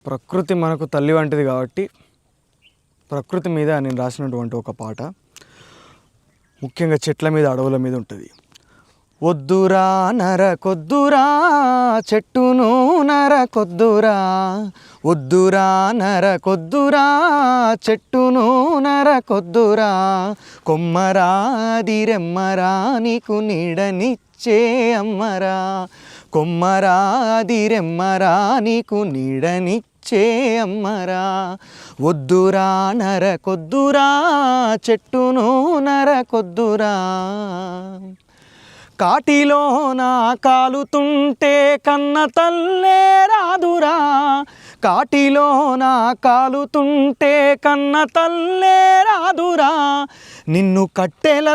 ప్రకృతి మనకు తల్లి వంటిది కాబట్టి ప్రకృతి మీద నేను రాసినటువంటి ఒక పాట ముఖ్యంగా చెట్ల మీద అడవుల మీద ఉంటుంది. వద్దురా నరకొద్దురా చెట్టును నరకొద్దురా, వద్దురా నరకొద్దురా చెట్టును నరకొద్దురా, కొమ్మరాదిరెమ్మరా నీకు నీడనిచ్చే అమ్మరా, కొమ్మరాదిరెమ్మరా నీకు నీడనిచ్చే అమ్మరా, వద్దురా నరకొద్దురా చెట్టును నరకొద్దురా. కాటిలోన కాలుతుంటే కన్న తల్లే రాదురా, కాటిలోన కాలుతుంటే కన్న తల్లే రాదురా, నిన్ను కట్టెలల్లాలుముకొని,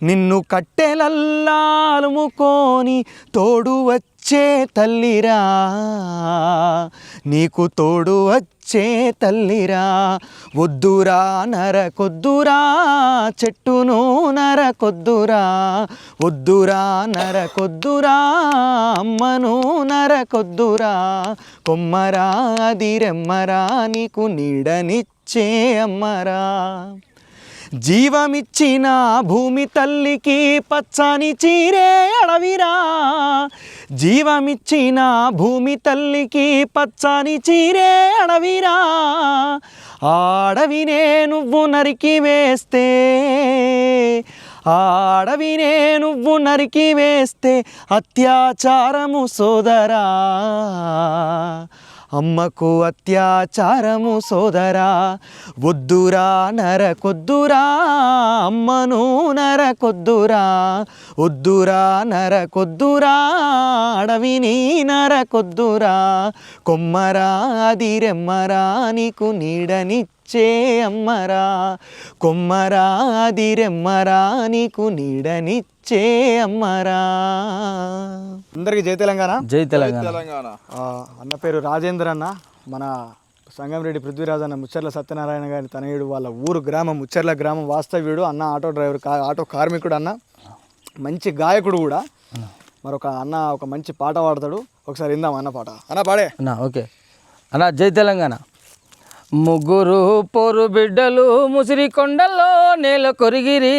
నిన్ను కట్టెలల్లాలుముకొని తోడు వచ్చే తల్లిరా, నీకు తోడు వచ్చే తల్లిరా. వద్దురా నరకొద్దురా చెట్టును నరకొద్దురా, వద్దురా నరకొద్దురా అమ్మను నరకొద్దురా, కొమ్మరాదిరెమ్మరా నీకు నీడనిచ్చే అమ్మరా. జీవమిచ్చిన భూమి తల్లికి పచ్చని చీరే అడవిరా, జీవమిచ్చిన భూమి తల్లికి పచ్చని చీరే అడవిరా, అడవినే నువ్వు నరికి వేస్తే, అడవినే నువ్వు నరికి వేస్తే అత్యాచారము సోదరా, అమ్మకు అత్యాచారము సోదరా. వద్దురా నరకొద్దురా అమ్మను నరకొద్దురా, వద్దురా నరకొద్దురా అడవిని నరకొద్దురా, కొమ్మరాదిరెమ్మరా నీకు నీడనిచ్చే అమ్మరా, కొమ్మరాదిరెమ్మరా నీకు నీడనిచ్చే అమ్మరా. అందరికీ జై తెలంగాణ. జై తెలంగాణ. అన్న పేరు రాజేంద్ర అన్న, మన సంగంరెడ్డి పృథ్వీరాజ్ అన్న ముచ్చర్ల సత్యనారాయణ గారి తనయుడు, వాళ్ళ ఊరు గ్రామం ముచ్చర్ల గ్రామం వాస్తవ్యుడు అన్న, ఆటో డ్రైవర్, ఆటో కార్మికుడు అన్న, మంచి గాయకుడు కూడా. మరొక అన్న ఒక మంచి పాట పాడతాడు, ఒకసారి ఇందాం అన్న పాట. అన్న పాడే అన్న. ఓకే అన్న. జై తెలంగాణ. ముగ్గురు పోరు బిడ్డలు ముసిరి కొండల్లో నేల కొరిగిరి,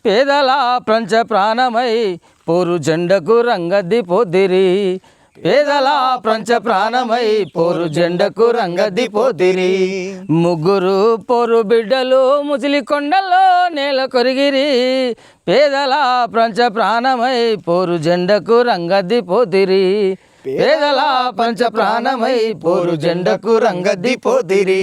పేదల పంచ ప్రాణమై పోరు జెండకు రంగది పోదిరి, పేదల పంచ ప్రాణమై పోరు జెండకు రంగది పోదిరి. ముగ్గురు పోరు బిడ్డలు ముసిలి కొండల్లో నేల కొరిగిరి, పేదల పంచ ప్రాణమై పోరు జెండకు రంగది పోదిరి, పేదల పంచ ప్రాణమై పోరు జెండకు రంగది పోదిరి.